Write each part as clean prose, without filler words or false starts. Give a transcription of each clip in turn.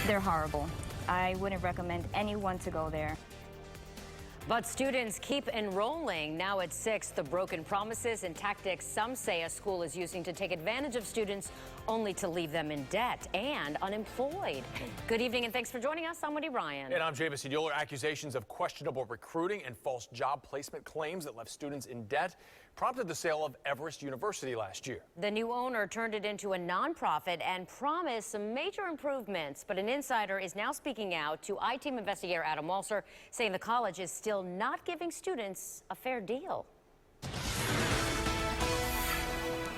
They're horrible. I wouldn't recommend anyone to go there. But students keep enrolling. Now at 6, the broken promises and tactics some say a school is using to take advantage of students only to leave them in debt and unemployed. Good evening and thanks for joining us. I'm Wendy Ryan. And I'm Jamison Euler. Accusations of questionable recruiting and false job placement claims that left students in debt prompted the sale of Everest University last year. The new owner turned it into a nonprofit and promised some major improvements. But an insider is now speaking out to I-Team investigator Adam Walser, saying the college is still not giving students a fair deal.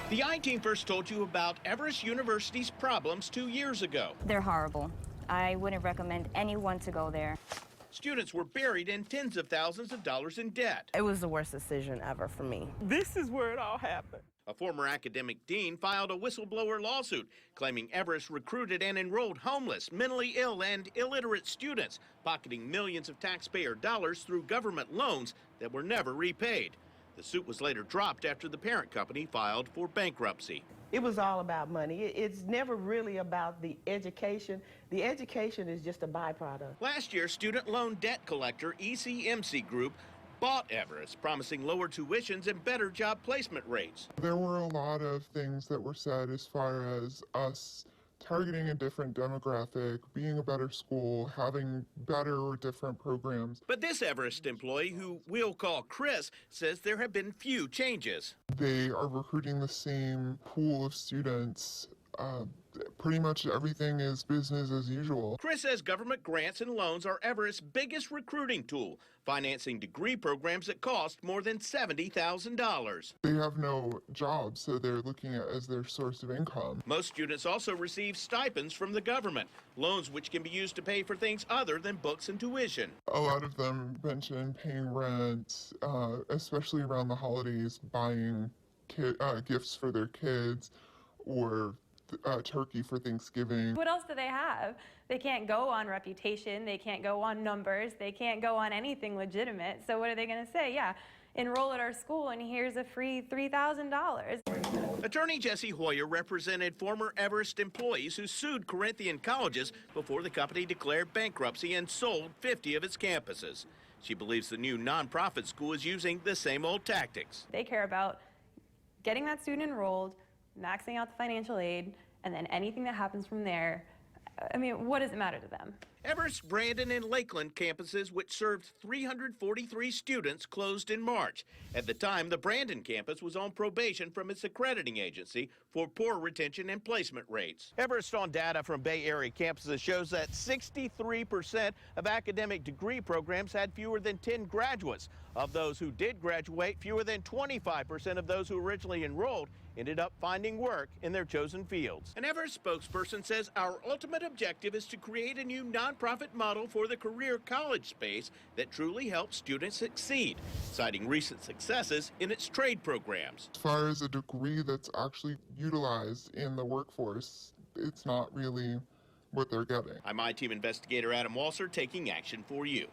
The I-Team first told you about Everest University's problems 2 years ago. They're horrible. I wouldn't recommend anyone to go there. Students were buried in tens of thousands of dollars in debt. It was the worst decision ever for me. This is where it all happened. A former academic dean filed a whistleblower lawsuit claiming Everest recruited and enrolled homeless, mentally ill, and illiterate students, pocketing millions of taxpayer dollars through government loans that were never repaid. The suit was later dropped after the parent company filed for bankruptcy. It was all about money. It's never really about the education. The education is just a byproduct. Last year, student loan debt collector ECMC Group bought Everest, promising lower tuitions and better job placement rates. There were a lot of things that were said as far as us targeting a different demographic, being a better school, having better or different programs. But this Everest employee, who we'll call Chris, says there have been few changes. They are recruiting the same pool of students. Pretty much everything is business as usual. Chris says government grants and loans are Everest's biggest recruiting tool, financing degree programs that cost more than $70,000. They have no jobs, so they're looking at it as their source of income. Most students also receive stipends from the government, loans which can be used to pay for things other than books and tuition. A lot of them mention paying rent, especially around the holidays, buying gifts for their kids, or turkey for Thanksgiving. What else do they have? They can't go on reputation, they can't go on numbers, they can't go on anything legitimate. So what are they going to say? Yeah, enroll at our school and here's a free $3,000. Attorney Jesse Hoyer represented former Everest employees who sued Corinthian colleges before the company declared bankruptcy and sold 50 of its campuses. She believes the new nonprofit school is using the same old tactics. They care about getting that student enrolled, maxing out the financial aid, and then anything that happens from there, I mean, what does it matter to them? Everest, Brandon, and Lakeland campuses, which served 343 students, closed in March. At the time, the Brandon campus was on probation from its accrediting agency for poor retention and placement rates. Everest on data from Bay Area campuses shows that 63% of academic degree programs had fewer than 10 graduates. Of those who did graduate, fewer than 25% of those who originally enrolled ended up finding work in their chosen fields. An Everest spokesperson says our ultimate objective is to create a new nonprofit model for the career college space that truly helps students succeed, citing recent successes in its trade programs. As far as a degree that's actually utilized in the workforce, it's not really what they're getting. I'm I-Team investigator Adam Walser, taking action for you.